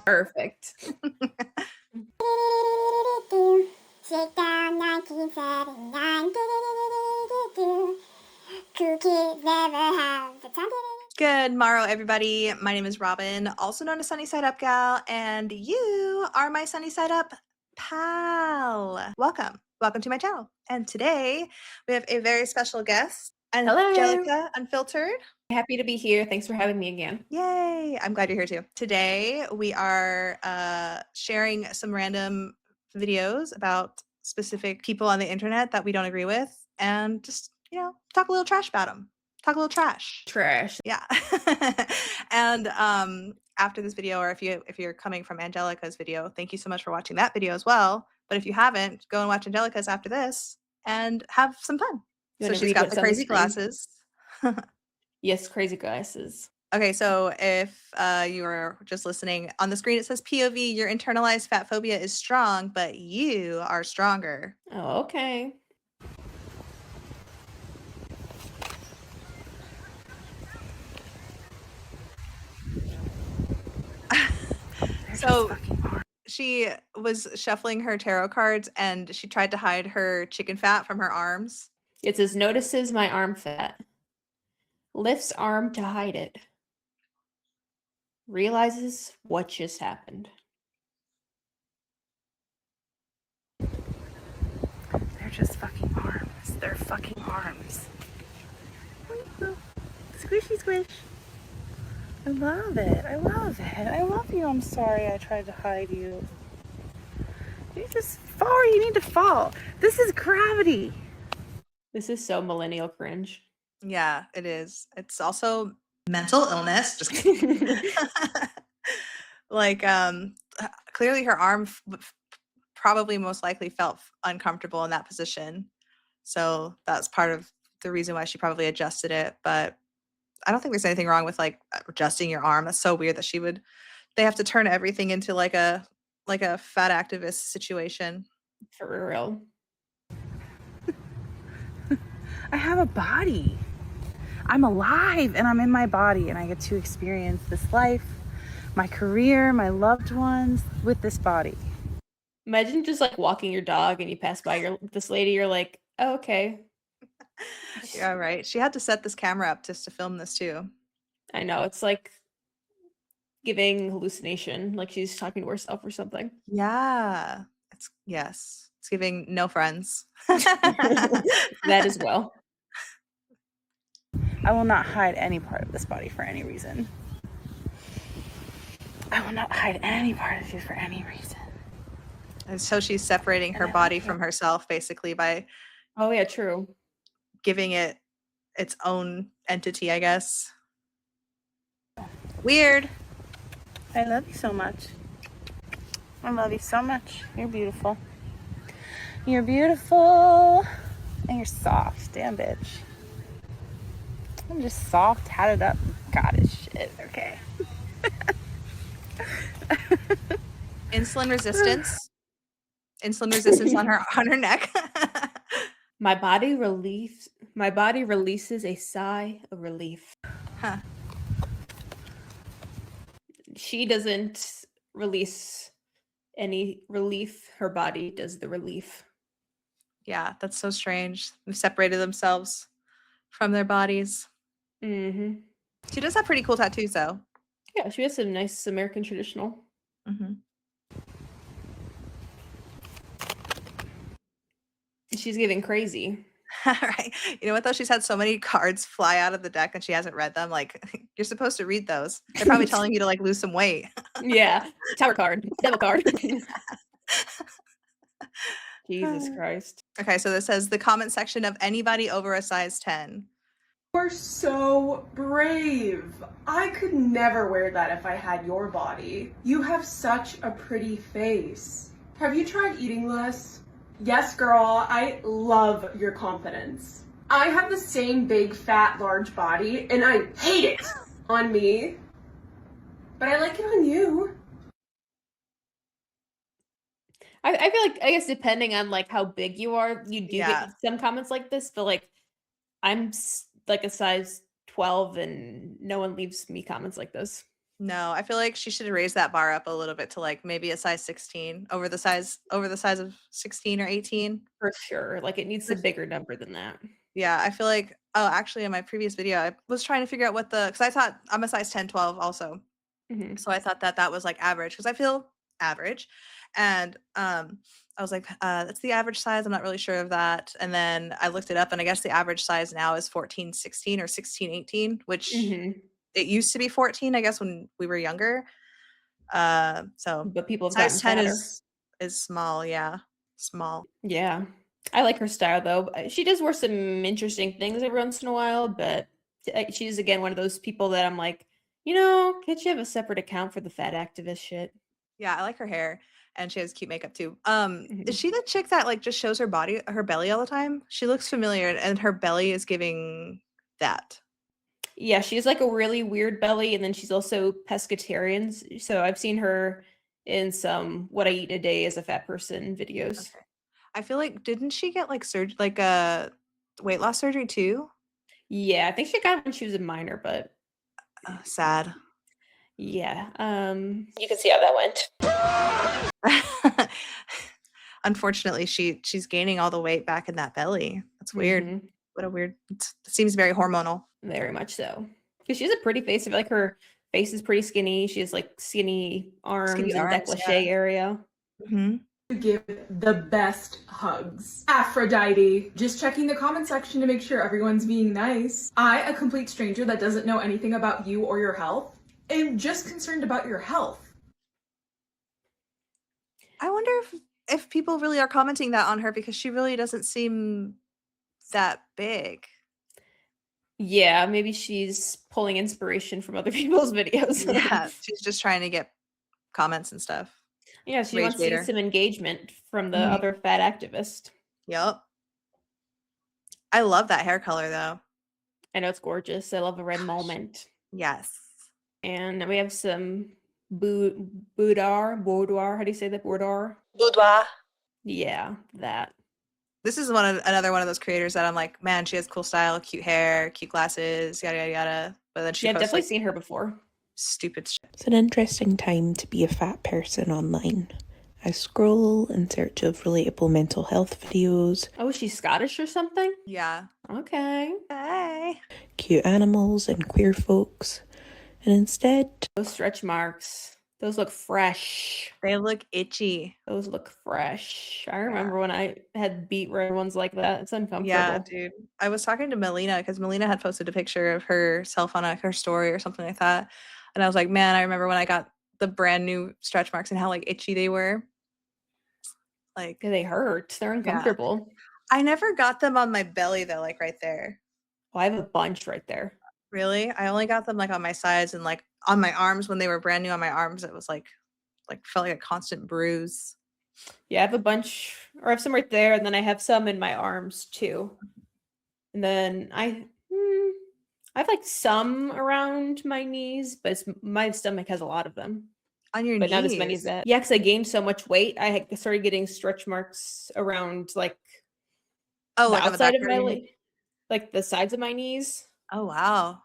Perfect. Shakedown 1979. Cookies never have the time. Good morrow, everybody. My name is Robin, also known as SunnySideUpGal, and you are my Sunny Side Up pal. Welcome. Welcome to my channel. And today we have a very special guest, Angelyca Unfiltered. Happy to be here. Thanks for having me again. Yay! I'm glad you're here too. Today we are sharing some random videos about specific people on the internet that we don't agree with, and just, talk a little trash about them. Talk a little trash. Trash. Yeah. And after this video, or if you're coming from Angelica's video, thank you so much for watching that video as well. But if you haven't, go and watch Angelica's after this and have some fun. So she's got the crazy glasses. Yes, crazy glasses. Okay, so if you are just listening, on the screen it says POV, your internalized fat phobia is strong, but you are stronger. Oh, okay. So she was shuffling her tarot cards and she tried to hide her chicken fat from her arms. It says, notices my arm fat. Lifts arm to hide it. Realizes what just happened. They're just fucking arms. They're fucking arms. Squishy squish. I love it. I love it. I love you. I'm sorry I tried to hide you. You just fall where you need to fall. This is gravity. This is so millennial cringe. Yeah, it is. It's also mental illness. Just kidding. Like, clearly her arm probably most likely felt uncomfortable in that position. So that's part of the reason why she probably adjusted it. But I don't think there's anything wrong with like adjusting your arm. That's so weird that they have to turn everything into like a fat activist situation. For real. I have a body. I'm alive and I'm in my body and I get to experience this life, my career, my loved ones with this body. Imagine just like walking your dog and you pass by this lady, you're like, oh, okay. Yeah, right. She had to set this camera up just to film this too. I know, it's like giving hallucination, like she's talking to herself or something. Yeah. It's giving no friends. That as well. I will not hide any part of this body for any reason. I will not hide any part of you for any reason. And so she's separating her body from herself basically by Oh yeah, true. giving it its own entity, I guess. Weird. I love you so much. I love you so much. You're beautiful. You're beautiful. And you're soft. Damn, bitch. I'm just soft, tatted up, goddess shit. Okay. Insulin resistance. Insulin resistance on her neck. My body releases a sigh of relief. Huh. She doesn't release any relief. Her body does the relief. Yeah, that's so strange. They've separated themselves from their bodies. Mm-hmm. She does have pretty cool tattoos, though. Yeah, she has some nice American traditional. Mm-hmm. She's getting crazy. Right. You know what, though? She's had so many cards fly out of the deck and she hasn't read them. Like, you're supposed to read those. They're probably telling you to, like, lose some weight. Yeah. Tower card. Devil card. Jesus Christ. Okay, so this says the comment section of anybody over a size 10. You're so brave. I could never wear that if I had your body. You have such a pretty face. Have you tried eating less? Yes, girl, I love your confidence. I have the same big, fat, large body, and I hate it on me. But I like it on you. I feel like, I guess depending on like how big you are, you do get some comments like this, but like I'm like a size 12 and no one leaves me comments like this. No, I feel like she should raise that bar up a little bit to like maybe a size 16 over the size of 16 or 18. For sure. Like it needs a bigger number than that. Yeah, I feel like actually in my previous video I was trying to figure out what cuz I thought I'm a size 10, 12 also. So I thought that was like average because I feel average. And I was like, that's the average size. I'm not really sure of that. And then I looked it up and I guess the average size now is 14, 16 or 16, 18, which it used to be 14, I guess, when we were younger. So But people have size gotten 10 fatter. is small, yeah. Small. Yeah. I like her style though. She does wear some interesting things every once in a while, but she's again one of those people that I'm like, can't you have a separate account for the fat activist shit? Yeah, I like her hair and she has cute makeup too. Mhm. Is she the chick that like just shows her belly all the time? She looks familiar and her belly is giving that. Yeah, she's like a really weird belly, and then she's also pescatarian. So I've seen her in some "What I Eat in a Day as a Fat Person" videos. Okay. I feel like didn't she get like a weight loss surgery too? Yeah, I think she got it when she was a minor, but Sad. yeah, you can see how that went. Unfortunately, she's gaining all the weight back in that belly. That's weird. What a weird. It seems very hormonal. Very much so. Because she has a pretty face. I feel like her face is pretty skinny. She has like skinny arms and décolleté area. To give the best hugs. Aphrodite. Just checking the comment section to make sure everyone's being nice. I, a complete stranger that doesn't know anything about you or your health, am just concerned about your health. I wonder if people really are commenting that on her because she really doesn't seem that big. Yeah, maybe she's pulling inspiration from other people's videos. Yeah, she's just trying to get comments and stuff. Yeah, she wants to get some engagement from the other fat activist. Yep. I love that hair color though. I know it's gorgeous. I love a red moment. Yes. And we have some boudoir. How do you say that? Boudoir? Boudoir. Yeah, that. This is another one of those creators that I'm like, man, she has cool style, cute hair, cute glasses, yada yada yada. But then she I've definitely like, seen her before. Stupid shit. It's an interesting time to be a fat person online. I scroll in search of relatable mental health videos. Oh, she's Scottish or something? Yeah. Okay. Hey. Cute animals and queer folks. And instead, those stretch marks, those look fresh. They look itchy. Those look fresh. I remember when I had beet red ones like that. It's uncomfortable. Yeah, dude. I was talking to Melina because Melina had posted a picture of herself on her story or something like that. And I was like, man, I remember when I got the brand new stretch marks and how like itchy they were. Like they hurt. They're uncomfortable. Yeah. I never got them on my belly though, like right there. Well, I have a bunch right there. Really? I only got them like on my sides and like on my arms when they were brand new on my arms. It was like felt like a constant bruise. Yeah, I have a bunch, or I have some right there, and then I have some in my arms too. And then I have like some around my knees, but my stomach has a lot of them. On your but knees? Not as many as that. Yeah, because I gained so much weight. I started getting stretch marks around like the outside of my leg, like the sides of my knees. Oh wow.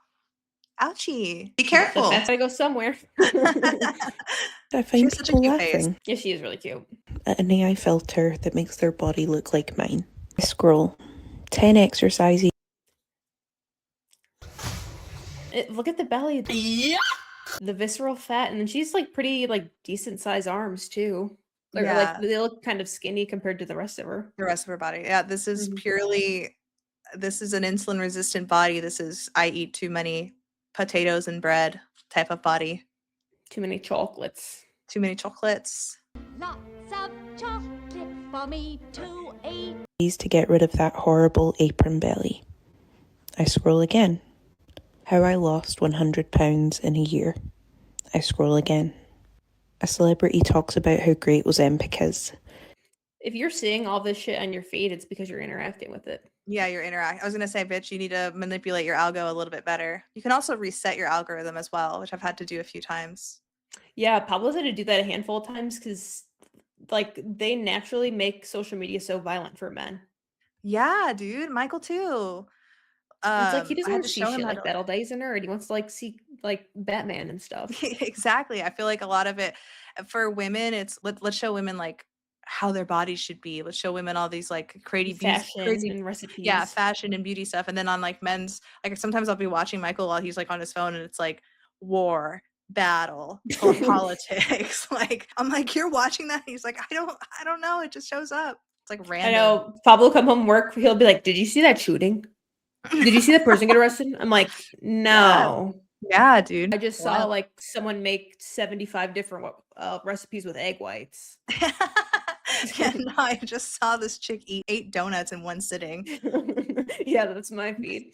Ouchie. Be careful. I gotta go somewhere. I find people laughing. Yeah, she is really cute. At an AI filter that makes their body look like mine. I scroll. 10 exercises. Look at the belly. Yeah. The visceral fat, and then she's like pretty like decent size arms too. Yeah. Like they look kind of skinny compared to the rest of her. The rest of her body. Yeah, this is purely this is an insulin resistant body. This is I eat too many potatoes and bread type of body. Too many chocolates. Too many chocolates. Lots of chocolate for me to eat. To get rid of that horrible apron belly. I scroll again. How I lost 100 pounds in a year. I scroll again. A celebrity talks about how great Ozempic is. If you're seeing all this shit on your feed, it's because you're interacting with it. Yeah, you're interacting. I was gonna say, bitch, you need to manipulate your algo a little bit better. You can also reset your algorithm as well, which I've had to do a few times. Yeah, Pablo's had to do that a handful of times because like they naturally make social media so violent for men. Yeah, dude. Michael too. It's like he doesn't want to see shit like that all day. He's a nerd. He wants to like see like Batman and stuff. Exactly. I feel like a lot of it for women, it's let's show women like how their bodies should be. Let's show women all these like Fashion and yeah, recipes. fashion and beauty stuff. And then on like men's, like sometimes I'll be watching Michael while he's like on his phone and it's like war, battle, or politics. Like I'm like, you're watching that? And he's like, I don't know. It just shows up. It's like I random. know Pablo come home from work, he'll be like, "Did you see that shooting? Did you see that person get arrested?" I'm like, "No." Yeah, dude. I just saw like someone make 75 different recipes with egg whites. Yeah, no, I just saw this chick eat 8 donuts in one sitting. Yeah, that's my feed.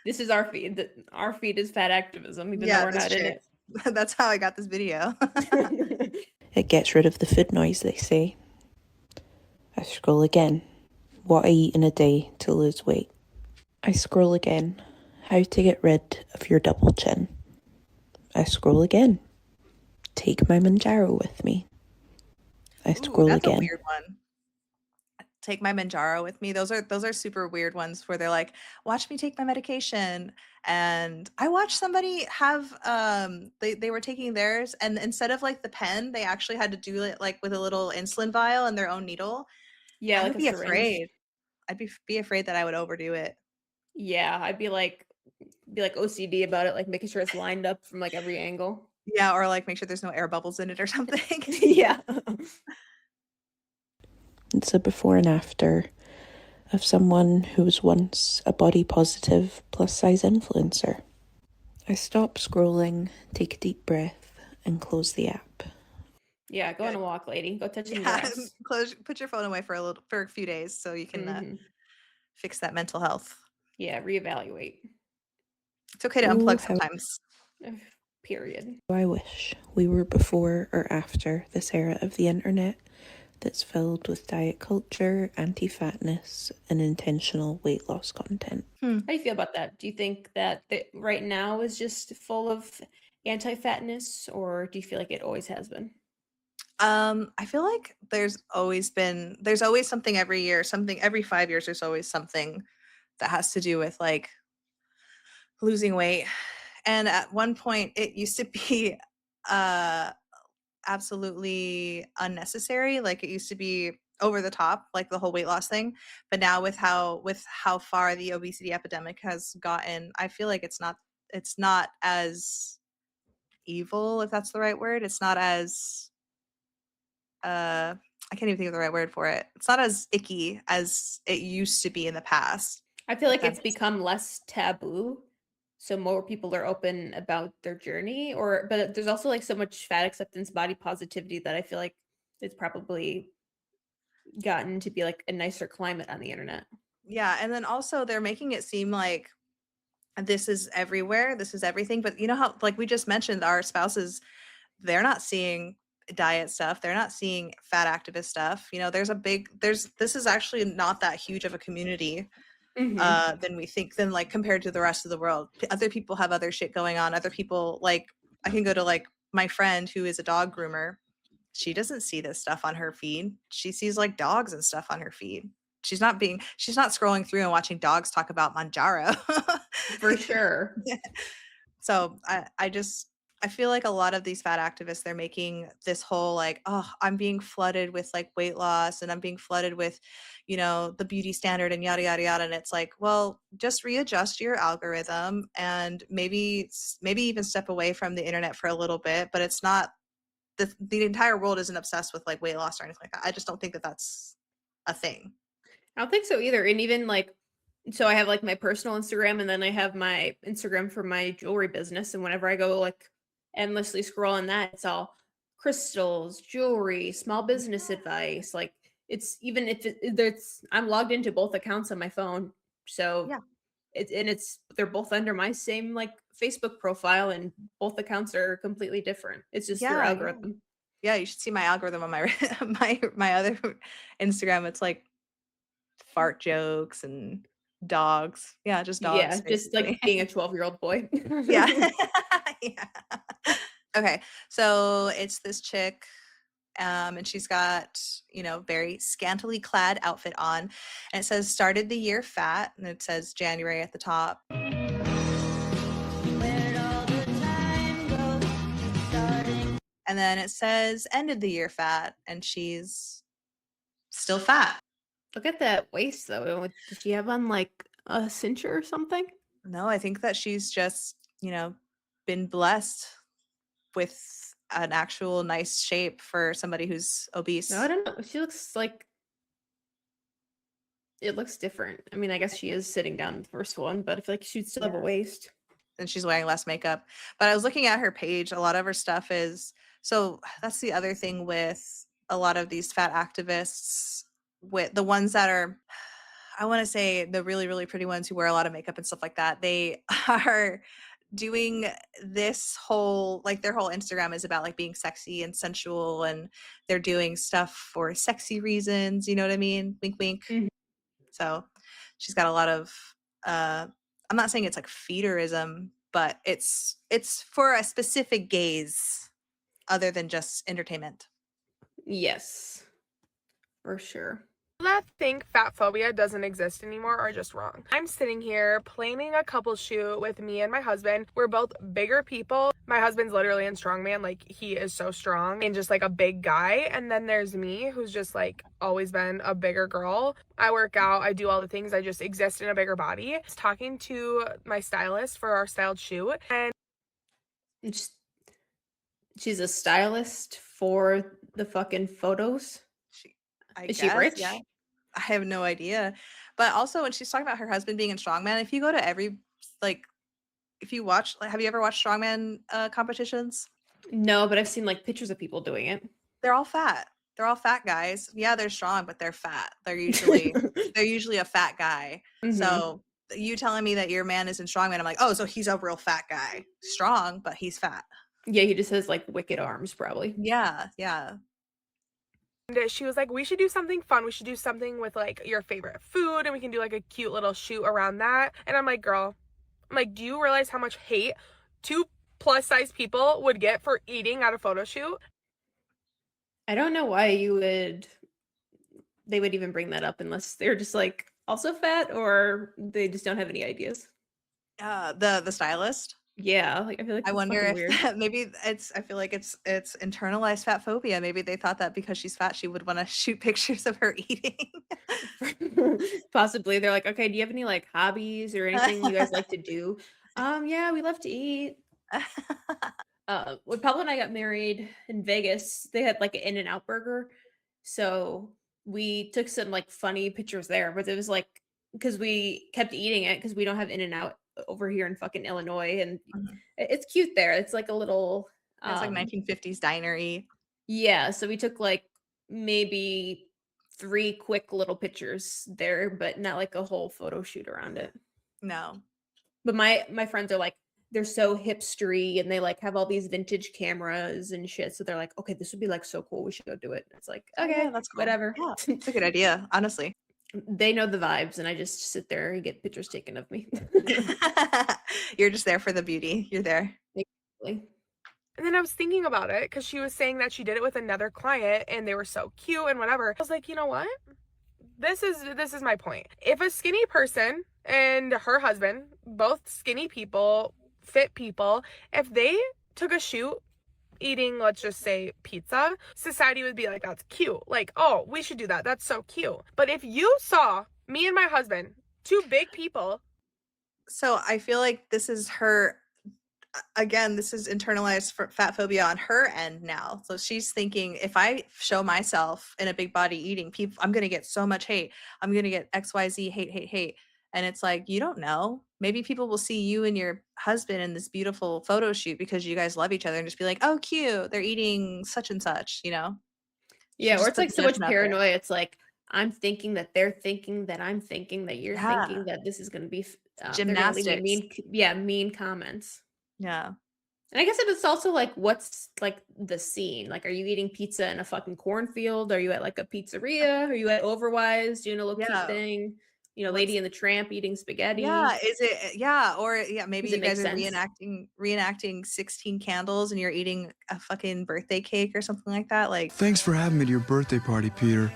This is our feed. Our feed is fat activism, even though we're not in it. That's how I got this video. It gets rid of the food noise, they say. I scroll again. What I eat in a day to lose weight. I scroll again. How to get rid of your double chin. I scroll again. Take my Manjaro with me. I scroll that's again. A weird one. Take my Manjaro with me. Those are super weird ones where they're like, watch me take my medication. And I watched somebody have they were taking theirs, and instead of like the pen, they actually had to do it like with a little insulin vial and their own needle. Yeah, I like would a be syringe. afraid. I'd be afraid that I would overdo it. Yeah, I'd be like OCD about it, like making sure it's lined up from like every angle. Yeah, or like make sure there's no air bubbles in it or something. Yeah. It's a before and after of someone who was once a body positive plus size influencer. I stop scrolling, take a deep breath, and close the app. Yeah, go on a walk, lady. Go touch some grass. Put your phone away for a few days so you can fix that mental health. Yeah, reevaluate. It's okay to unplug sometimes. Period. I wish we were before or after this era of the internet that's filled with diet culture, anti-fatness, and intentional weight loss content. How do you feel about that? Do you think that right now is just full of anti-fatness, or do you feel like it always has been? I feel like there's always something every year, every 5 years, there's always something that has to do with like losing weight. And at one point it used to be absolutely unnecessary. Like it used to be over the top, like the whole weight loss thing. But now with how far the obesity epidemic has gotten, I feel like it's not as evil, if that's the right word. It's not as I can't even think of the right word for it. It's not as icky as it used to be in the past. I feel like it's become less taboo, so more people are open about their journey. But there's also like so much fat acceptance, body positivity that I feel like it's probably gotten to be like a nicer climate on the internet. Yeah, and then also they're making it seem like this is everywhere, this is everything. But you know how, like we just mentioned, our spouses, they're not seeing diet stuff, they're not seeing fat activist stuff. You know, this is actually not that huge of a community than we think, than like compared to the rest of the world. Other people have other shit going on. Other people, like I can go to like my friend who is a dog groomer. She doesn't see this stuff on her feed. She sees like dogs and stuff on her feed. She's not scrolling through and watching dogs talk about Manjaro. For sure. Yeah. So I feel like a lot of these fat activists, they're making this whole like, oh, I'm being flooded with like weight loss and I'm being flooded with, you know, the beauty standard and yada, yada, yada. And it's like, well, just readjust your algorithm and maybe even step away from the internet for a little bit. But it's not, the entire world isn't obsessed with like weight loss or anything like that. I just don't think that that's a thing. I don't think so either. And even like, so I have like my personal Instagram and then I have my Instagram for my jewelry business. And whenever I go like endlessly scroll on that, it's all crystals, jewelry, small business advice. Like it's, even if I'm logged into both accounts on my phone. So yeah, they're both under my same like Facebook profile and both accounts are completely different. It's just their algorithm. Yeah, you should see my algorithm on my my other Instagram. It's like fart jokes and dogs. Yeah, just dogs. Yeah, just like being a 12-year-old boy. Yeah. Yeah. Okay, so it's this chick, and she's got, you know, very scantily clad outfit on, and it says started the year fat, and it says January at the top. Where And then it says ended the year fat, and she's still fat. Look at that waist though. Does she have on like a cincher or something? No, I think that she's just, been blessed with an actual nice shape for somebody who's obese. No, I don't know. She looks like it looks different. I mean, I guess she is sitting down in the first one, but I feel like she'd still have a waist. And she's wearing less makeup. But I was looking at her page. A lot of her stuff is, so that's the other thing with a lot of these fat activists, with the ones that are, I want to say the really, really pretty ones who wear a lot of makeup and stuff like that, they are doing this whole, like their whole Instagram is about like being sexy and sensual, and they're doing stuff for sexy reasons, you know what I mean? Wink, wink. Mhm. So she's got a lot of, I'm not saying it's like feederism, but it's for a specific gaze other than just entertainment. Yes, for sure. That think fat phobia doesn't exist anymore are just wrong. I'm sitting here planning a couple shoot with me and my husband. We're both bigger people. My husband's literally in strongman, like he is so strong and just like a big guy. And then there's me, who's just like always been a bigger girl. I work out, I do all the things, I just exist in a bigger body. I was talking to my stylist for our styled shoot, and She's a stylist for the fucking photos. Is she rich? Yeah. I have no idea. But also when she's talking about her husband being in strongman, if you go to every, like, if you watch, like, have you ever watched strongman competitions? No, but I've seen like pictures of people doing it. They're all fat. They're all fat guys. Yeah, they're strong, but they're fat. They're usually a fat guy. Mhm. So you telling me that your man is in strongman, I'm like, oh, so he's a real fat guy. Strong, but he's fat. Yeah, he just has like wicked arms, probably. Yeah. and she was like, we should do something fun. We should do something with like your favorite food, and we can do like a cute little shoot around that. And I'm like, girl, do you realize how much hate 2 plus size people would get for eating at a photo shoot? I don't know why they would even bring that up unless they're just like also fat or they just don't have any ideas. The stylist. Yeah, like I feel like I that's wonder fucking if weird. maybe I feel like it's internalized fat phobia. Maybe they thought that because she's fat, she would want to shoot pictures of her eating. Possibly. They're like, okay, do you have any like hobbies or anything you guys like to do? Yeah, we love to eat. When Pablo and I got married in Vegas, they had like an In-N-Out burger. So we took some like funny pictures there, but it was like because we kept eating it because we don't have In-N-Out over here in fucking Illinois, and it's cute there. It's like a little It's like 1950s diner-y. Yeah, so we took like maybe 3 quick little pictures there, but not like a whole photo shoot around it. No. But my friends are like, they're so hipstery and they like have all these vintage cameras and shit. So they're like, okay, this would be like so cool. We should go do it. It's like, okay, Yeah, that's cool. whatever. Yeah, it's a good idea, honestly. They know the vibes, and I just sit there and get pictures taken of me. You're just there for the beauty. You're there. Basically. And then I was thinking about it because she was saying that she did it with another client and they were so cute and whatever. I was like, you know what? This is my point. If a skinny person and her husband, both skinny people, fit people, if they took a shoot eating, let's just say, pizza, society would be like, that's cute. Like, oh, we should do that. That's so cute. But if you saw me and my husband, 2 big people. So I feel like this is her, again, this is internalized fat phobia on her end now. So she's thinking, if I show myself in a big body eating, people, I'm going to get so much hate. I'm going to get XYZ hate. And it's like, you don't know. Maybe people will see you and your husband in this beautiful photo shoot because you guys love each other and just be like, oh, cute. They're eating such and such, you know? Yeah, She or just it's like puts so much judgment out there. paranoia. It's like, I'm thinking that they're thinking that I'm thinking that you're Yeah. thinking that this is going to be they're gonna leave me Gymnastics. mean comments. Yeah. And I guess it's also like, what's like the scene? Like, are you eating pizza in a fucking cornfield? Are you at like a pizzeria? Are you at Overwise doing a little cute Yeah. thing? You know, Lady and the Tramp eating spaghetti. Yeah, is it? Yeah, or yeah, maybe Does you it guys make are sense? reenacting 16 candles, and you're eating a fucking birthday cake or something like that. Like, Thanks for having me to your birthday party, Peter.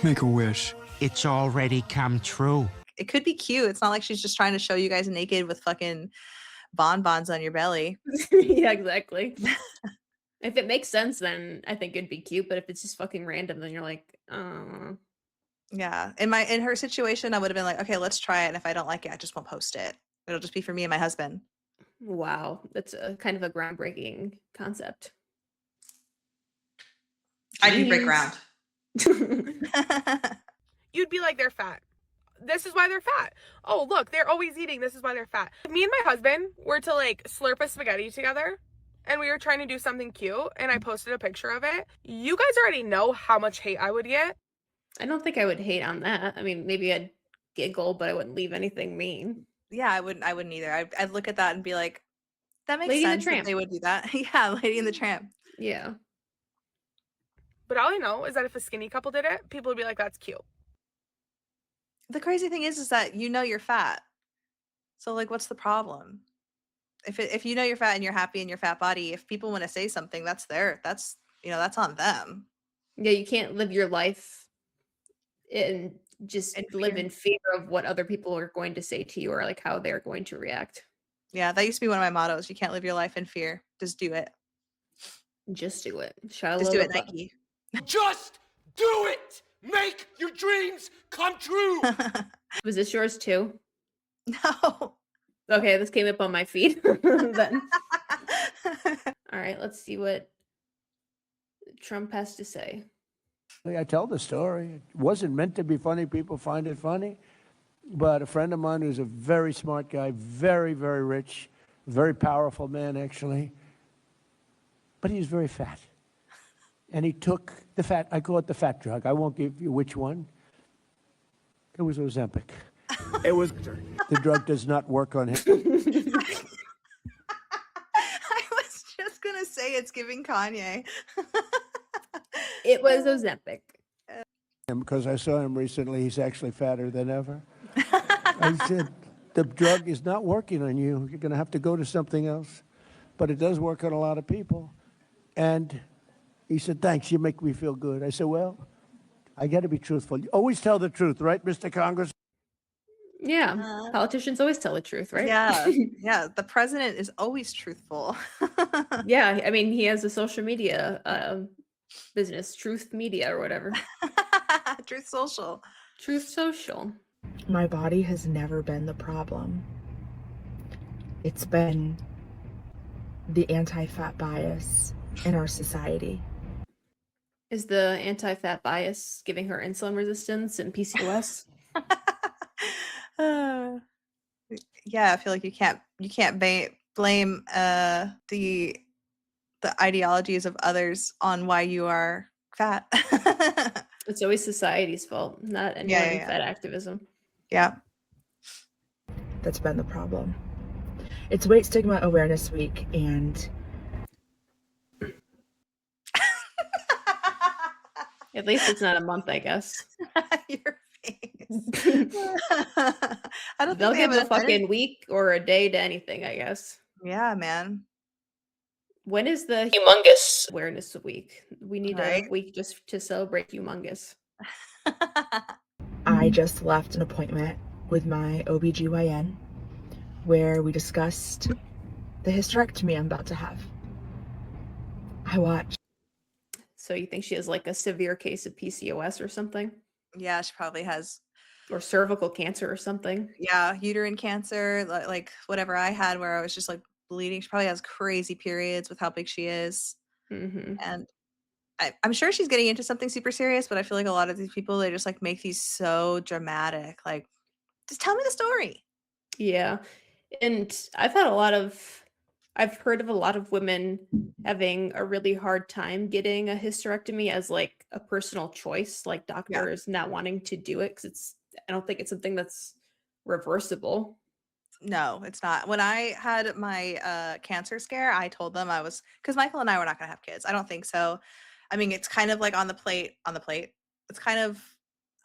Make a wish. It's already come true. it could be cute. It's not like she's just trying to show you guys naked with fucking bonbons on your belly. Yeah, exactly. If it makes sense, then I think it'd be cute. But if it's just fucking random, then you're like, Yeah. In her situation, I would have been like, okay, let's try it. And if I don't like it, I just won't post it. It'll just be for me and my husband. wow, that's a kind of a groundbreaking concept. I do break Jeez. ground. You'd be like, they're fat. This is why they're fat. Oh, look, they're always eating. This is why they're fat. Me and my husband were to like slurp a spaghetti together and we were trying to do something cute and I posted a picture of it. You guys already know how much hate I would get. I don't think I would hate on that. I mean, maybe I'd giggle, but I wouldn't leave anything mean. Yeah, I wouldn't either. I'd look at that and be like, that makes Lady and the sense that Tramp. they would do that. Yeah, Lady and the Tramp. Yeah. But all I know is that if a skinny couple did it, people would be like, that's cute. The crazy thing is that you know you're fat. So like, what's the problem? If you know you're fat and you're happy in your fat body, if people want to say something, that's on them. Yeah, you can't live your life and just live in fear of what other people are going to say to you or like how they're going to react. Yeah, that used to be one of my mottos. You can't live your life in fear. Just do it. Just do it. Just do it, Nike. Just do it! Make your dreams come true! Was this yours too? No. Okay, this came up on my feed then. All right, let's see what Trump has to say. I tell the story. It wasn't meant to be funny. People find it funny. But a friend of mine who's a very smart guy, very, very rich, very powerful man, actually. But he was very fat. And he took the fat, I call it the fat drug. I won't give you which one. It was Ozempic. It was, the drug does not work on him. I was just going to say it's giving Kanye. It was Ozempic. Because I saw him recently, he's actually fatter than ever. I said, the drug is not working on you. You're going to have to go to something else. But it does work on a lot of people. And he said, thanks, you make me feel good. I said, well, I got to be truthful. You always tell the truth, right, Mr. Congress? Yeah, politicians always tell the truth, right? Yeah, yeah. The president is always truthful. Yeah, I mean, he has a social media business, Truth Media or whatever. Truth Social. Truth Social. My body has never been the problem. It's been the anti-fat bias in our society. Is the anti-fat bias giving her insulin resistance and PCOS? Yeah, I feel like you can't blame the ideologies of others on why you are fat. It's always society's fault, not anyone in fat activism. Yeah. That's been the problem. It's Weight Stigma Awareness Week, and at least it's not a month, I guess. Your face. I don't They'll think give a fucking week or a day to anything, I guess. Yeah, man. When is the Humongous Awareness Week? We need a week just to celebrate Humongous. I just left an appointment with my OBGYN where we discussed the hysterectomy I'm about to have. I watched. So you think she has like a severe case of PCOS or something? Yeah, she probably has. Or cervical cancer or something. Yeah, uterine cancer, like whatever I had where I was just like bleeding. She probably has crazy periods with how big she is. Mm-hmm. And I'm sure she's getting into something super serious, but I feel like a lot of these people, they just like make these so dramatic. Like, just tell me the story. Yeah. And I've heard of a lot of women having a really hard time getting a hysterectomy as like a personal choice, like doctors not wanting to do it because I don't think it's something that's reversible. No, it's not. When I had my cancer scare, I told them because Michael and I were not going to have kids. I don't think so. I mean, it's kind of like on the plate. It's kind of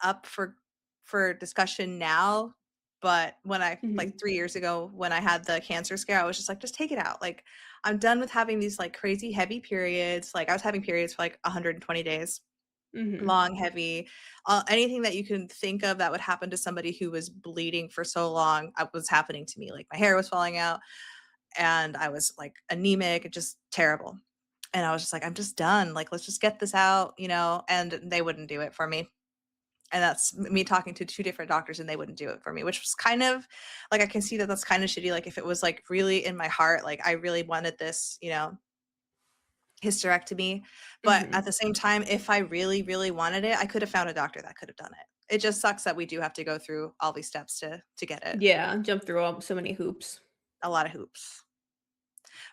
up for discussion now. But when like 3 years ago, when I had the cancer scare, I was just like, just take it out. Like, I'm done with having these like crazy heavy periods. Like I was having periods for like 120 days, long, heavy, anything that you can think of that would happen to somebody who was bleeding for so long was happening to me. Like my hair was falling out and I was like anemic, just terrible. And I was just like, I'm just done. Like, let's just get this out, and they wouldn't do it for me. And that's me talking to 2 different doctors, and they wouldn't do it for me, which was kind of like, I can see that that's kind of shitty. Like, if it was like really in my heart, like I really wanted this, hysterectomy. But at the same time, if I really, really wanted it, I could have found a doctor that could have done it. It just sucks that we do have to go through all these steps to get it. Yeah, jump through so many hoops. A lot of hoops.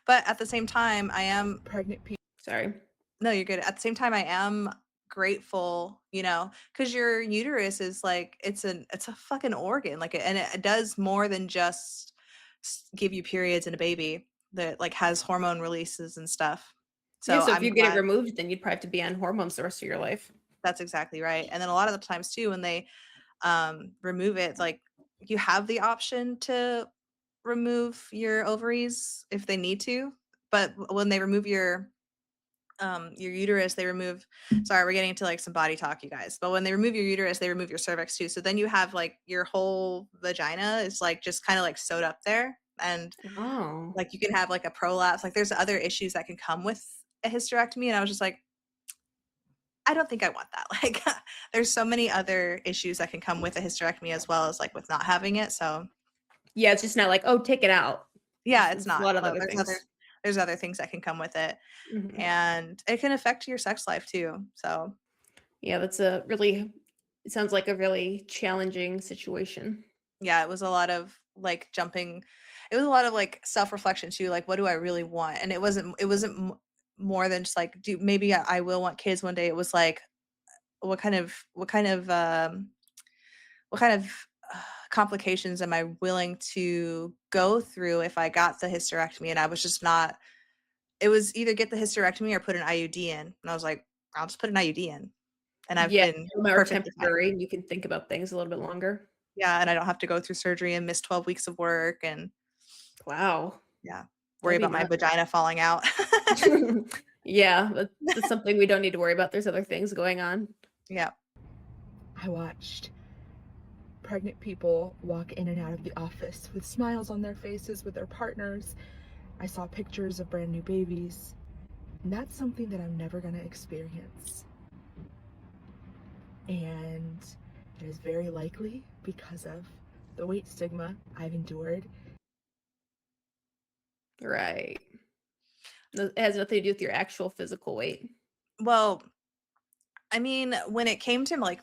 But at the same time, I am pregnant people. Sorry. No, you're good. At the same time, I am grateful, because your uterus is like, it's a fucking organ, like, and it does more than just give you periods and a baby. That like has hormone releases and stuff. So, yeah, so if I'm you get it glad. removed, then you'd probably have to be on hormones the rest of your life. That's exactly right. And then a lot of the times too, when they remove it, like you have the option to remove your ovaries if they need to, but when they remove your uterus, they remove, sorry, we're getting into like some body talk, you guys, but when they remove your uterus, they remove your cervix too. So then you have like your whole vagina is like just kind of like sewed up there, and like you can have like a prolapse. Like there's other issues that can come with a hysterectomy, and I was just like, I don't think I want that. Like there's so many other issues that can come with a hysterectomy as well as like with not having it. So yeah, it's just not like, oh, take it out. Yeah, it's not. A lot of Well, other things. There's other things that can come with it, and it can affect your sex life too. So yeah, it sounds like a really challenging situation. yeah, it was a lot of like jumping. It was a lot of like self-reflection too. Like, what do I really want? And it wasn't more than just like, maybe I will want kids one day. It was like, what kind of complications am I willing to go through if I got the hysterectomy? And I was just not. It was either get the hysterectomy or put an IUD in, and I was like, I'll just put an IUD in, and I've been perfectly temporary, and you can think about things a little bit longer. Yeah, and I don't have to go through surgery and miss 12 weeks of work, and wow, yeah, worry about my vagina falling out. Yeah, that's something we don't need to worry about. There's other things going on. Yeah. I watched pregnant people walk in and out of the office with smiles on their faces with their partners. I saw pictures of brand new babies, and that's something that I'm never going to experience. And it is very likely because of the weight stigma I've endured. Right. It has nothing to do with your actual physical weight. Well, I mean, when it came to like,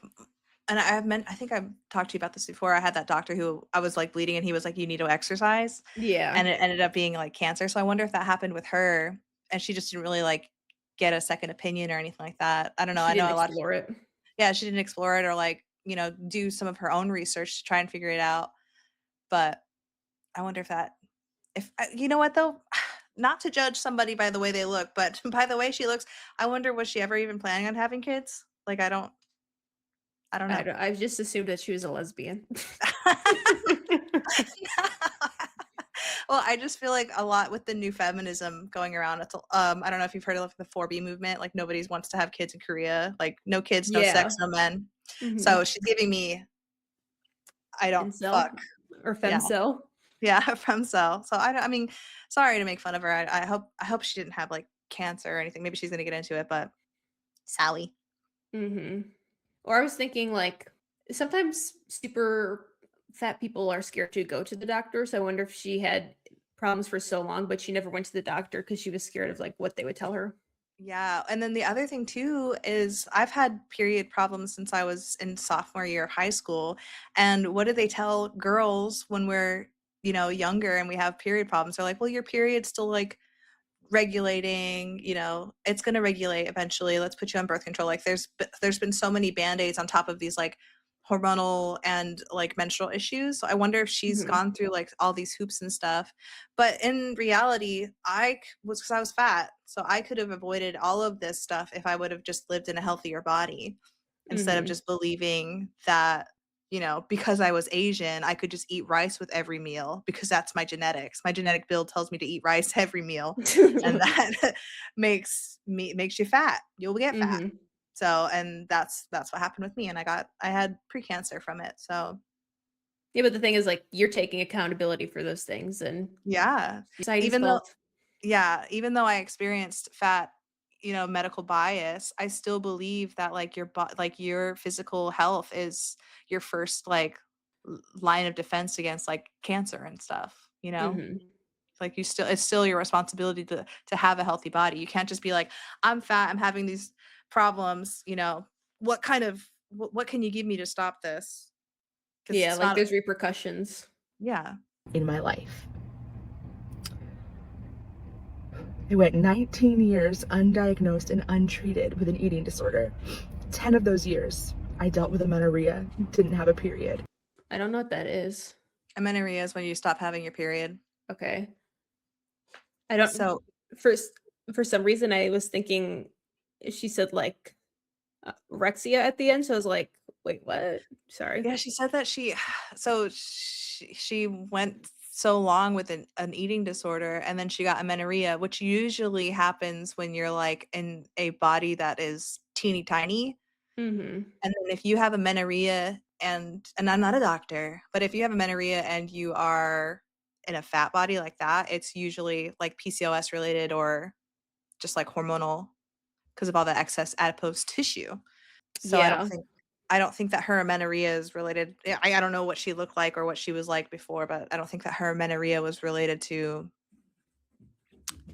and I think I've talked to you about this before. I had that doctor who I was like bleeding, and he was like, you need to exercise. Yeah. And it ended up being like cancer. So I wonder if that happened with her, and she just didn't really like get a second opinion or anything like that. I don't know. She I know didn't a lot. Explore it. Yeah, she didn't explore it or like, do some of her own research to try and figure it out. But I wonder if you know what though, not to judge somebody by the way they look, but by the way she looks, I wonder, was she ever even planning on having kids? Like, I don't know. I've just assumed that she was a lesbian. Well, I just feel like a lot with the new feminism going around. It's I don't know if you've heard of the 4B movement. Like nobody wants to have kids in Korea. Like no kids, no sex, no men. So she's giving me, I don't fuck or femcel. Yeah, femcel. So I mean, sorry to make fun of her. I hope she didn't have like cancer or anything. Maybe she's gonna get into it, but Sally. Or I was thinking like sometimes super fat people are scared to go to the doctor. So I wonder if she had problems for so long, but she never went to the doctor because she was scared of like what they would tell her. Yeah. And then the other thing too is I've had period problems since I was in sophomore year of high school. And what do they tell girls when we're, younger and we have period problems? They're like, well, your period's still like regulating, it's going to regulate eventually. Let's put you on birth control. Like there's been so many band-aids on top of these like hormonal and like menstrual issues. So I wonder if she's gone through like all these hoops and stuff. But in reality, because I was fat, so I could have avoided all of this stuff if I would have just lived in a healthier body instead of just believing that, because I was Asian, I could just eat rice with every meal because that's my genetics. My genetic build tells me to eat rice every meal, and that makes you fat. You'll get fat. So, and that's what happened with me. And I had precancer from it. So yeah, but the thing is like, you're taking accountability for those things, and yeah, even though I experienced fat medical bias, I still believe that like your physical health is your first like line of defense against like cancer and stuff, like it's still your responsibility to have a healthy body. You can't just be like, I'm fat, I'm having these problems, what can you give me to stop this? Because Yeah, it's like not. there's repercussions. Yeah. In my life. I went 19 years undiagnosed and untreated with an eating disorder. 10 of those years, I dealt with amenorrhea, didn't have a period. I don't know what that is. Amenorrhea is when you stop having your period. Okay. I don't. So for some reason, I was thinking she said like rexia at the end, so I was like, wait, what? Sorry. yeah, she said that she went so long with an eating disorder, and then she got amenorrhea, which usually happens when you're like in a body that is teeny tiny. Mm-hmm. And then if you have amenorrhea, and I'm not a doctor, but if you have amenorrhea and you are in a fat body like that, it's usually like PCOS related or just like hormonal because of all the excess adipose tissue. So Yeah. I don't think that her amenorrhea is related. I don't know what she looked like or what she was like before, but I don't think that her amenorrhea was related to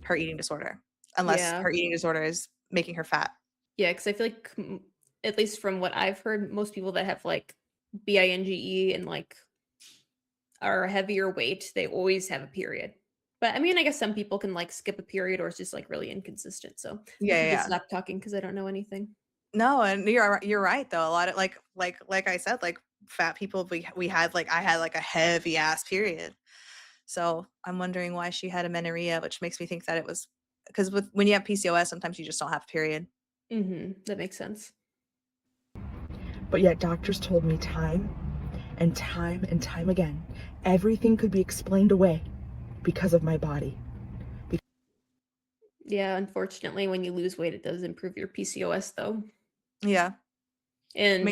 her eating disorder, unless Yeah. her eating disorder is making her fat. Yeah, because I feel like, at least from what I've heard, most people that have like binge and like are heavier weight, they always have a period. But I mean, I guess some people can like skip a period, or it's just like really inconsistent. So Yeah, I should just yeah. stop talking because I don't know anything. No, and you're right though. A lot of like I said, like fat people, we had like I had like a heavy ass period. So I'm wondering why she had amenorrhea, which makes me think that it was because when you have PCOS, sometimes you just don't have a period. Mm-hmm. That makes sense. But yet doctors told me time and time again, everything could be explained away because of my body. Yeah, unfortunately, when you lose weight, it does improve your PCOS though. Yeah. And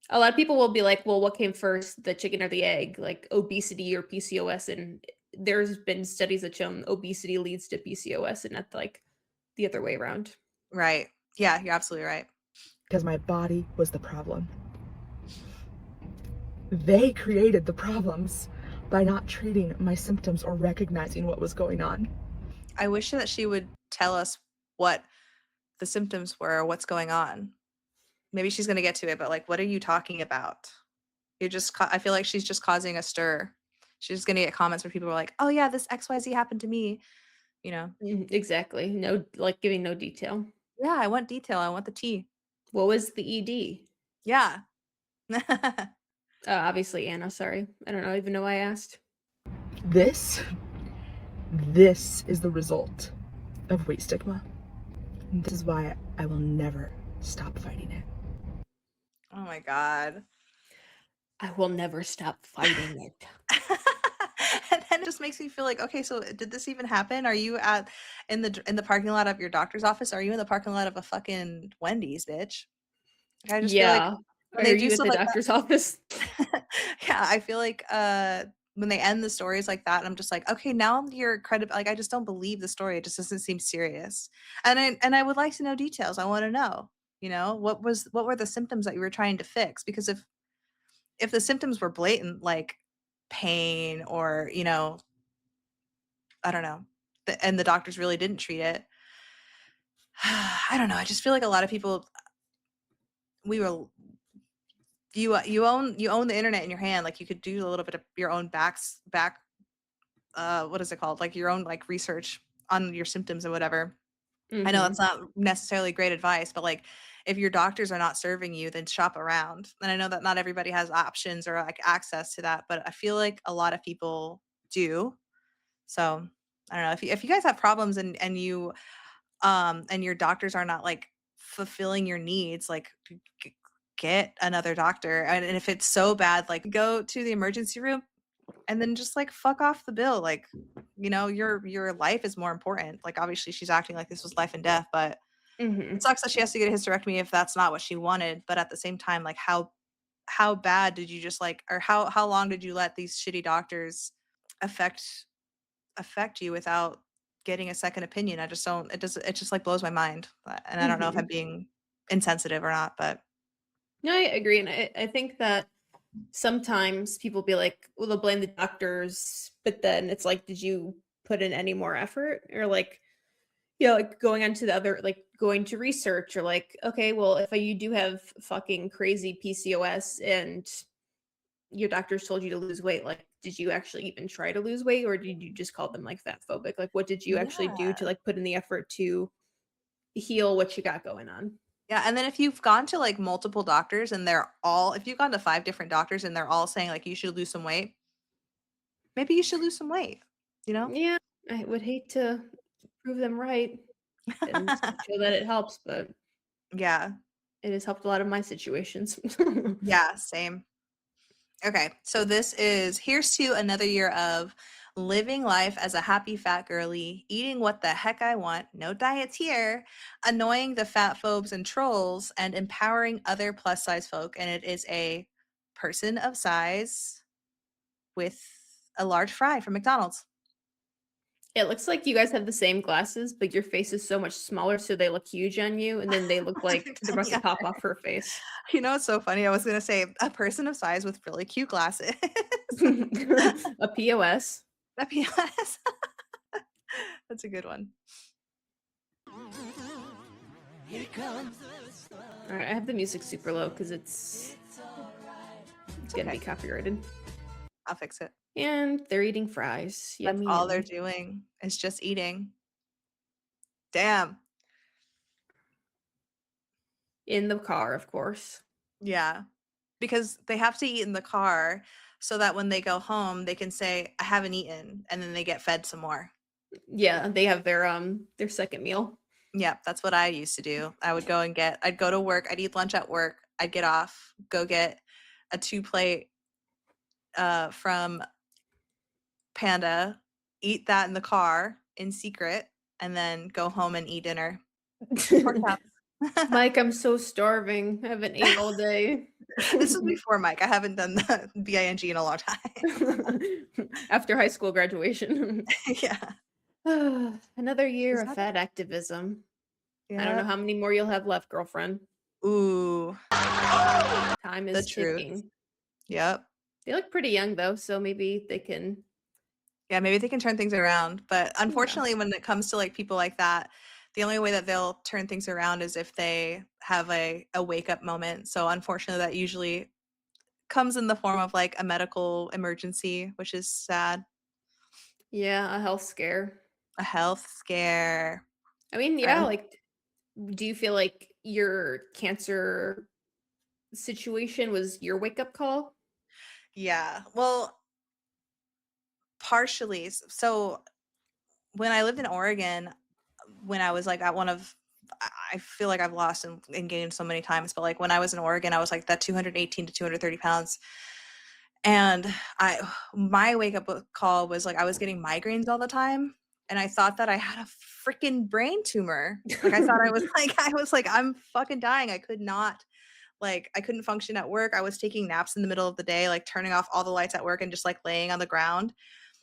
a lot of people will be like, well, what came first, the chicken or the egg? Like obesity or PCOS? And there's been studies that show obesity leads to PCOS and not like the other way around. Right. Yeah, you're absolutely right. Because my body was the problem. They created the problems by not treating my symptoms or recognizing what was going on. I wish that she would tell us what the symptoms were or what's going on. Maybe she's going to get to it, but like, what are you talking about? I feel like she's just causing a stir. She's going to get comments where people are like, oh yeah, this XYZ happened to me, Exactly. No, like giving no detail. Yeah, I want detail. I want the tea. What was the ED? Yeah. Obviously Anna, sorry. I don't even know why I asked. This is the result of weight stigma. And this is why I will never stop fighting it. Oh my God. I will never stop fighting it. And then it just makes me feel like, okay, so did this even happen? Are you in the parking lot of your doctor's office? Are you in the parking lot of a fucking Wendy's, bitch? Like, I just feel like when Are they do you at stuff the like doctor's office? yeah, I feel like when they end the stories like that, I'm just like, okay, now you're credible. Like, I just don't believe the story. It just doesn't seem serious. And I would like to know details. I want to know, what were the symptoms that you were trying to fix? Because if the symptoms were blatant, like pain or, I don't know, and the doctors really didn't treat it. I don't know. I just feel like a lot of people, you own the internet in your hand. Like you could do a little bit of your own back what is it called? Like your own like research on your symptoms and whatever. I know that's not necessarily great advice, but like if your doctors are not serving you, then shop around. And I know that not everybody has options or like access to that, but I feel like a lot of people do. So I don't know if you guys have problems and you and your doctors are not like fulfilling your needs, like get another doctor. And if it's so bad, like go to the emergency room and then just like fuck off the bill. Like, your life is more important. Like obviously she's acting like this was life and death, but it sucks that she has to get a hysterectomy if that's not what she wanted. But at the same time, like how bad did you just like, or how long did you let these shitty doctors affect you without getting a second opinion. I just don't. It just like blows my mind, and I don't know if I'm being insensitive or not, but No, I agree, and I think that sometimes people be like, well, they'll blame the doctors, but then it's like, did you put in any more effort? Or like, like going on to the other, like going to research, or like, okay, well, if you do have fucking crazy PCOS and your doctors told you to lose weight, like, did you actually even try to lose weight, or did you just call them like fat phobic? Like, what did you actually do to yeah. like put in the effort to heal what you got going on? Yeah, and then if you've gone to like multiple doctors and if you've gone to 5 different doctors and they're all saying like you should lose some weight, maybe you should lose some weight, you know? Yeah, I would hate to prove them right and show that it helps, but Yeah. it has helped a lot of my situations. Yeah, same. Okay, so here's to another year of living life as a happy fat girly, eating what the heck I want, no diets here, annoying the fat phobes and trolls, and empowering other plus size folk. And it is a person of size with a large fry from McDonald's. It looks like you guys have the same glasses, but your face is so much smaller, so they look huge on you, and then they look like they're about to pop off her face. You know, it's so funny. I was going to say a person of size with really cute glasses. A POS. A POS. That's a good one. All right, I have the music super low because it's gonna be copyrighted. I'll fix it. And they're eating fries. That's Yummy. all they're doing is just eating. Damn. In the car, of course. Yeah. Because they have to eat in the car so that when they go home, they can say, I haven't eaten, and then they get fed some more. Yeah, they have their second meal. Yeah, that's what I used to do. I'd go to work, I'd eat lunch at work, I'd get off, go get a 2-plate from Panda, eat that in the car in secret, and then go home and eat dinner. Mike, I'm so starving. I haven't eaten all day. This was before Mike. I haven't done the BING in a long time. After high school graduation. Yeah. Another year of fat activism. I don't know how many more you'll have left, girlfriend. Ooh. Time is ticking. Yep. They look pretty young though, so maybe they can. Yeah, maybe they can turn things around. But unfortunately, when it comes to like people like that, the only way that they'll turn things around is if they have a wake up moment. So unfortunately, that usually comes in the form of like a medical emergency, which is sad. Yeah, a health scare. A health scare. I mean, yeah, like, do you feel like your cancer situation was your wake up call? Yeah. Well, partially. So when I lived in Oregon, when I was like at I feel like I've lost and gained so many times, but like when I was in Oregon, I was like that 218 to 230 pounds. And my wake up call was like I was getting migraines all the time. And I thought that I had a freaking brain tumor. Like I thought I was like, I'm fucking dying. I couldn't function at work. I was taking naps in the middle of the day, like turning off all the lights at work and just like laying on the ground.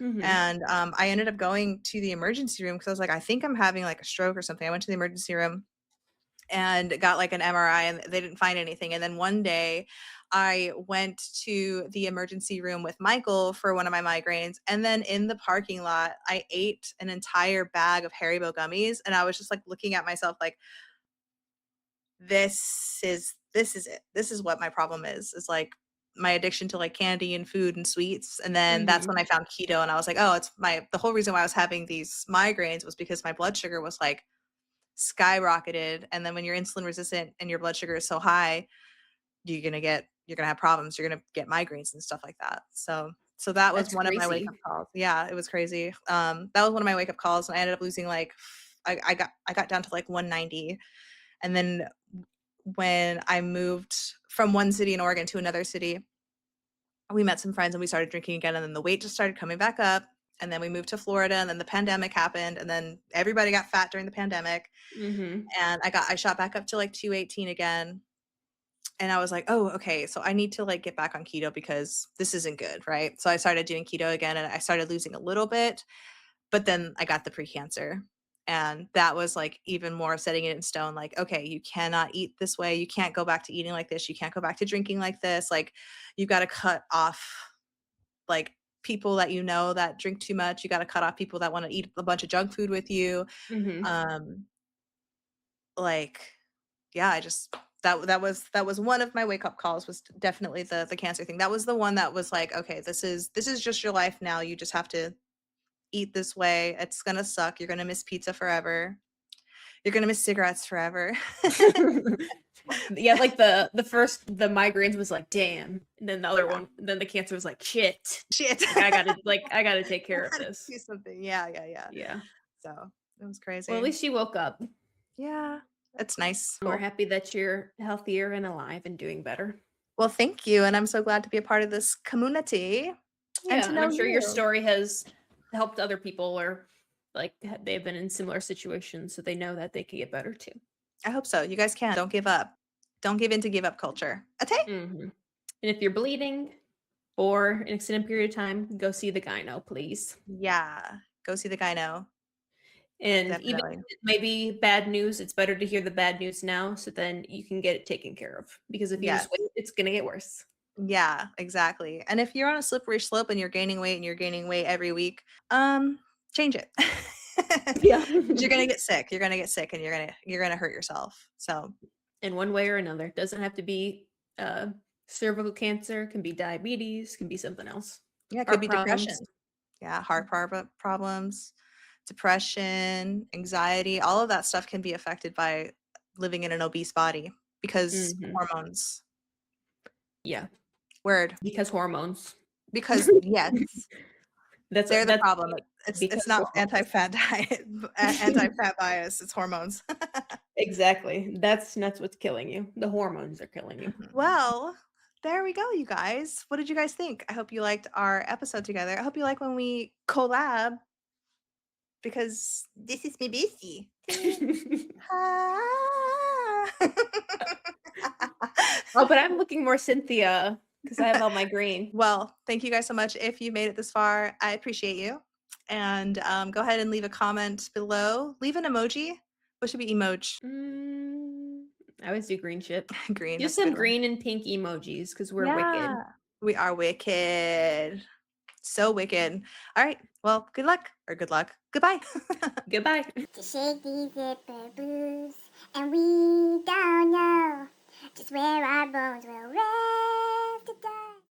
Mm-hmm. And I ended up going to the emergency room because I was like, I think I'm having like a stroke or something. I went to the emergency room and got like an MRI and they didn't find anything. And then one day I went to the emergency room with Michael for one of my migraines. And then in the parking lot, I ate an entire bag of Haribo gummies. And I was just like looking at myself like, this is it. This is what my problem is like my addiction to like candy and food and sweets. And then that's when I found keto and I was like, oh, the whole reason why I was having these migraines was because my blood sugar was like skyrocketed. And then when you're insulin resistant and your blood sugar is so high, you're gonna have problems. You're gonna get migraines and stuff like that. So that was one of my wake up calls. Yeah, it was crazy. That was one of my wake up calls, and I ended up losing like I got down to like 190. And then when I moved from one city in Oregon to another city, we met some friends and we started drinking again. And then the weight just started coming back up. And then we moved to Florida and then the pandemic happened. And then everybody got fat during the pandemic. Mm-hmm. And I shot back up to like 218 again. And I was like, oh, okay. So I need to like get back on keto because this isn't good. Right. So I started doing keto again and I started losing a little bit. But then I got the precancer. And that was like even more setting it in stone. Like, okay, you cannot eat this way. You can't go back to eating like this. You can't go back to drinking like this. Like, you got to cut off like people that you know that drink too much. You got to cut off people that want to eat a bunch of junk food with you. Like, yeah, I just that was one of my wake up calls, was definitely the cancer thing. That was the one that was like, okay, this is just your life now. You just have to eat this way. It's gonna suck. You're gonna miss pizza forever. You're gonna miss cigarettes forever. Yeah, like the migraines was like, damn, and then the other one, then the cancer was like, shit. I gotta take care of this. Do something. Yeah. So it was crazy. Well, at least you woke up. Yeah, it's nice. We're happy that you're healthier and alive and doing better. Well, thank you, and I'm so glad to be a part of this community. Yeah, and I'm sure your story has helped other people, or like they've been in similar situations, so they know that they can get better too. I hope so. You guys can. Don't give up. Don't give in to give up culture. Okay? And if you're bleeding for an extended period of time, go see the gyno, please. Yeah, go see the gyno. And even if it may be bad news, it's better to hear the bad news now, so then you can get it taken care of. Because if you just wait, it's gonna get worse. Yeah, exactly. And if you're on a slippery slope and you're gaining weight every week, change it. Yeah. You're gonna get sick. You're gonna get sick, and you're gonna hurt yourself. So, in one way or another, it doesn't have to be cervical cancer. Can be diabetes. Can be something else. Yeah, it could be depression. Yeah, heart problems, depression, anxiety. All of that stuff can be affected by living in an obese body because hormones. Yeah. Word. Because hormones. Because yes. They're the problem. It's not anti-fat diet, anti-fat bias. It's hormones. Exactly. That's what's killing you. The hormones are killing you. Well, there we go, you guys. What did you guys think? I hope you liked our episode together. I hope you like when we collab, because this is me busy. Oh, but I'm looking more Cynthia because I have all my green. Well, thank you guys so much. If you made it this far, I appreciate you. And go ahead and leave a comment below. Leave an emoji. What should be emoji? I always do green shit. Green. Do some green and pink emojis because we're wicked. We are wicked. So wicked. All right. Well, good luck. Or good luck. Goodbye. Goodbye. To shake these zipper blues, and we don't know just where our bones will rest to die.